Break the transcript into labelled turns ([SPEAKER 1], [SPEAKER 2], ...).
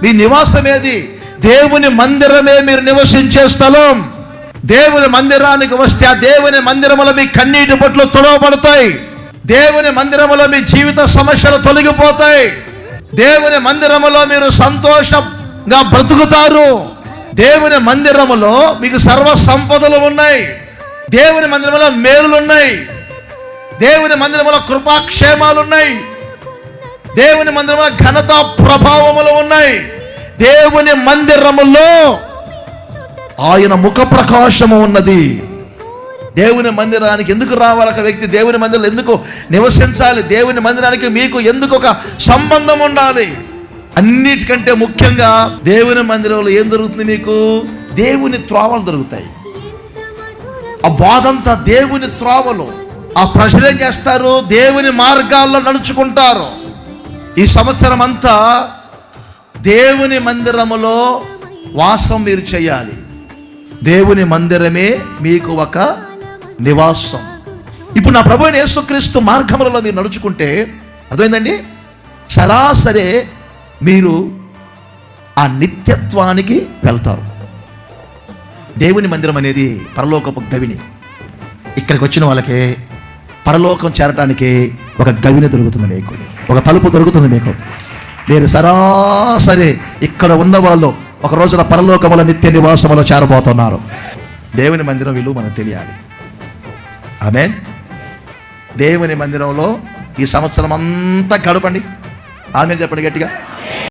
[SPEAKER 1] మీ నివాసం ఏది? దేవుని మందిరమే మీరు నివసించే స్థలం. దేవుని మందిరానికి వస్తే ఆ దేవుని మందిరములో మీ కన్నీటి బొట్లు తొలగబడతాయి. దేవుని మందిరములో మీ జీవిత సమస్యలు తొలగిపోతాయి. దేవుని మందిరములో మీరు సంతోషంగా బ్రతుకుతారు. దేవుని మందిరములో మీకు సర్వ సంపదలు ఉన్నాయి. దేవుని మందిరములో మేలులు ఉన్నాయి. దేవుని మందిరములో కృపాక్షేమాలు ఉన్నాయి. దేవుని మందిరములో ఘనత ప్రభావములు ఉన్నాయి. దేవుని మందిరములో ఆయన ముఖ ప్రకాశము ఉన్నది. దేవుని మందిరానికి ఎందుకు రావాలి ఒక వ్యక్తి? దేవుని మందిరంలో ఎందుకు నివసించాలి? దేవుని మందిరానికి మీకు ఎందుకు ఒక సంబంధం ఉండాలి? అన్నిటికంటే ముఖ్యంగా దేవుని మందిరంలో ఏం దొరుకుతుంది? మీకు దేవుని త్రోవలు దొరుకుతాయి. ఆ బాధంతా దేవుని త్రోవలు. ఆ ప్రజలు ఏం చేస్తారు? దేవుని మార్గాల్లో నడుచుకుంటారు. ఈ సంవత్సరం అంతా దేవుని మందిరములో వాసం మీరు చేయాలి. దేవుని మందిరమే మీకు ఒక నివాసం. ఇప్పుడు నా ప్రభు అయిన యేసుక్రీస్తు మార్గములలో మీరు నడుచుకుంటే అర్థమైందండి, సరాసరి మీరు ఆ నిత్యత్వానికి వెళ్తారు. దేవుని మందిరం అనేది పరలోకపు గవిని. ఇక్కడికి వచ్చిన వాళ్ళకి పరలోకం చేరటానికి ఒక గవిని దొరుకుతుంది, మీకు ఒక తలుపు దొరుకుతుంది. మీకు మీరు సరాసరి ఇక్కడ ఉన్న వాళ్ళు ఒక రోజున పరలోకముల నిత్య నివాసములో చేరబోతున్నారు. దేవుని మందిరం విలువ మనకు తెలియాలి. ఆమేన్. దేవుని మందిరంలో ఈ సంవత్సరం అంతా గడపండి. ఆమేన్ చెప్పండి గట్టిగా.